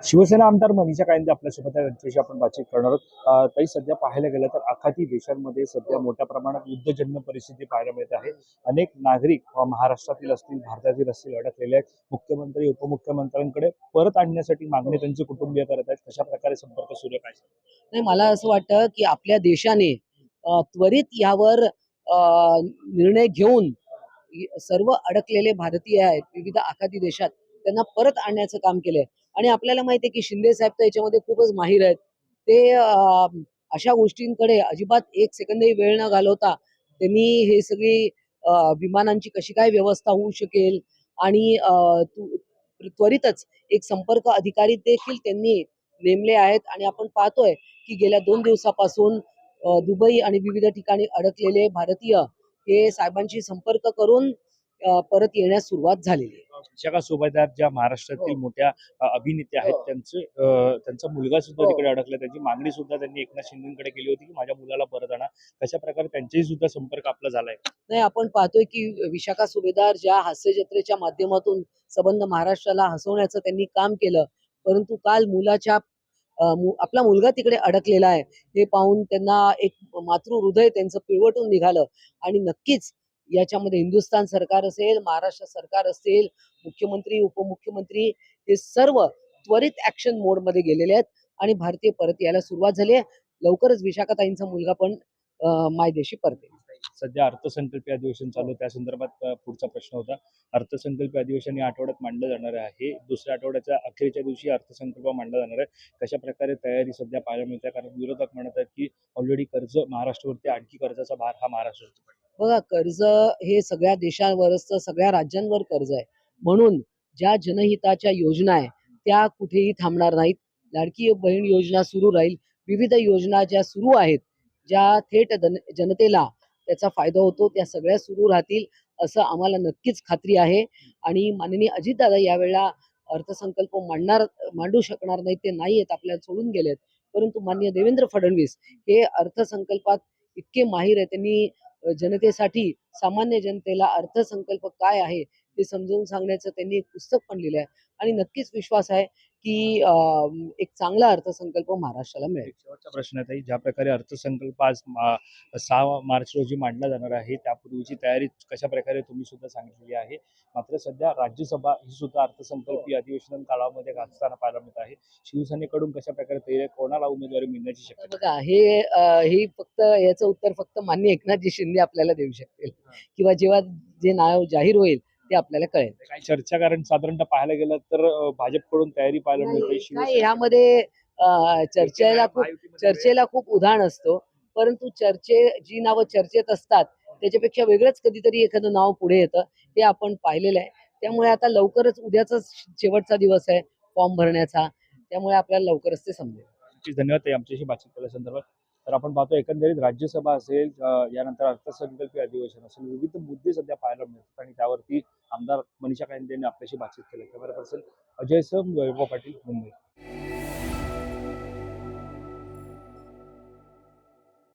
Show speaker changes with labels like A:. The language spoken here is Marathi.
A: शिवसेना आमदार मनीषा कायंदे आपल्यासोबत आहे. त्यांच्याशी आपण बातचीत करणार आहोत. ताई, सध्या पाहायला गेलं तर आखाती देशांमध्ये सध्या मोठ्या प्रमाणात युद्धजन्य परिस्थिती पाहायला मिळत आहे. अनेक नागरिक महाराष्ट्रातील असतील, भारतातील असतील, अडकलेले आहेत. मुख्यमंत्री उपमुख्यमंत्र्यांकडे परत आणण्यासाठी मागणी त्यांचे कुटुंबीय करत आहेत. कशा प्रकारे संपर्क सुरू आहे, काय सांगाल?
B: नाही, मला असं वाटतं की आपल्या देशाने त्वरित यावर निर्णय घेऊन सर्व अडकलेले भारतीय आहेत विविध आखाती देशात त्यांना परत आणण्याचं काम केलंय. आणि आपल्याला माहिती आहे की शिंदे साहेब तर याच्यामध्ये खूपच माहीर आहेत. ते अशा गोष्टींकडे अजिबात एक सेकंदही वेळ न घालवता त्यांनी हे सगळी विमानांची कशी काय व्यवस्था होऊ शकेल आणि त्वरितच एक संपर्क अधिकारी देखील त्यांनी नेमले आहेत. आणि आपण पाहतोय की गेल्या 2 दिवसापासून दुबई आणि विविध ठिकाणी अडकलेले भारतीय हे साहेबांशी संपर्क करून परत येण्यास सुरुवात झालेली आहे.
A: विशाखा सुभेदार ज्या महाराष्ट्रातील
B: हो.
A: मोठ्या अभिनेत्या आहेत, त्यांचा मुलगा सुद्धा
B: हो.
A: तिकडे अडकला. त्यांची मागणी सुद्धा त्यांनी एकनाथ शिंदेकडे केली होती की माझ्या मुलाला परत आणा. कशा प्रकारे त्यांच्याही सुद्धा संपर्क आपला झालाय?
B: नाही, आपण पाहतोय की विशाखा सुभेदार ज्या हास्य जत्रेच्या माध्यमातून संबंध महाराष्ट्राला हसवण्याचं त्यांनी काम केलं, परंतु काल मुलाच्या आपला मुलगा तिकडे अडकलेला आहे हे पाहून त्यांना एक मातृहृदय त्यांचं पिळवटून निघालं. आणि नक्कीच याच्यामध्ये हिंदुस्थान सरकार असेल, महाराष्ट्र सरकार असेल, मुख्यमंत्री उपमुख्यमंत्री हे सर्व त्वरित ऍक्शन मोडमध्ये गेलेले आहेत आणि भारतीय परत यायला सुरुवात झाली आहे. लवकरच विशाखाताईंचा मुलगा पण मायदेशी परतेल.
A: सध्या अर्थसंकल्पीय अधिवेशन चालू आहे, त्या संदर्भात पुढचा प्रश्न होता. अर्थसंकल्पीय अधिवेशन या आठवड्यात मांडलं जाणार आहे. दुसऱ्या आठवड्याच्या अखेरच्या दिवशी अर्थसंकल्प मांडला जाणार आहे. कशा प्रकारे तयारी सध्या पाहायला मिळते? कारण विरोधक म्हणत आहेत की ऑलरेडी कर्ज महाराष्ट्रावरती, आणखी कर्जाचा भार हा महाराष्ट्रावरती पडला.
B: बघा, कर्ज हे सगळ्या देशांवर असतं, सगळ्या राज्यांवर कर्ज आहे. म्हणून ज्या जनहिताच्या योजना आहे त्या कुठेही थांबणार नाहीत. लाडकी बहीण योजना सुरू राहील. विविध योजना ज्या सुरू आहेत, ज्या थेट जनतेला त्याचा फायदा होतो, त्या सगळ्या सुरू राहतील असं आम्हाला नक्कीच खात्री आहे. आणि माननीय अजितदादा यावेळेला अर्थसंकल्प मांडू शकणार नाहीत, ते नाही आहेत, आपल्याला सोडून गेलेत. परंतु माननीय देवेंद्र फडणवीस हे अर्थसंकल्पात इतके माहीर आहेत. त्यांनी जनतेसाठी, सामान्य जनतेला अर्थसंकल्प काय आहे ते समजावून सांगण्याचं त्यांनी एक पुस्तक पण लिहिलं आहे. आणि नक्कीच विश्वास आहे की एक चांगला अर्थसंकल्प महाराष्ट्राला मिळेल.
A: एक शेवटचा प्रश्न आहे ताई, ज्या प्रकारे अर्थसंकल्प आज 6 मार्च रोजी मांडला जाणार आहे, त्यापूर्वीची तयारी कशा प्रकारे तुम्ही सुद्धा सांगितलेली आहे. मात्र सध्या राज्यसभा ही सुद्धा अर्थसंकल्पीय अधिवेशन काळामध्ये गाजताना पाहायला मिळत आहे. शिवसेनेकडून कशा प्रकारे तयारी आहे? कोणाला उमेदवारी मिळण्याची शक्यता आहे?
B: बघा, ही फक्त याचं उत्तर फक्त माननीय एकनाथजी शिंदे आपल्याला देऊ शकतील किंवा जेव्हा जे नाव जाहीर होईल ते आपल्याला कळेल.
A: काही चर्चा, कारण साधारणतः पाहायला गेलं तर भाजपकडून तयारी पाहायला मिळते.
B: नाही, काय
A: शिवसेना
B: यामध्ये चर्चेला खूप उधाण असतो. परंतु जी नावं चर्चेत असतात त्याच्यापेक्षा वेगळंच कधीतरी एखादं नाव पुढे येतं, हे आपण पाहिलेलं आहे. त्यामुळे आता लवकरच उद्याचाच शेवटचा दिवस आहे फॉर्म भरण्याचा. त्यामुळे आपल्याला लवकरच ते समजेल.
A: नक्कीच धन्यवाद ताई आमच्याशी बातचीत केल्यासंदर्भात. तर आपण पाहतो एकंदरीत राज्यसभा असेल, यानंतर अर्थसंकल्पीय अधिवेशन असेल, विविध मुद्दे सध्या पाहायला मिळतात आणि त्यावरती आमदार मनीषा कायंदे यांनी आपल्याशी बातचीत केली. कॅमेरा पर्सन अजय सर, वैभव पाटील, मुंबई.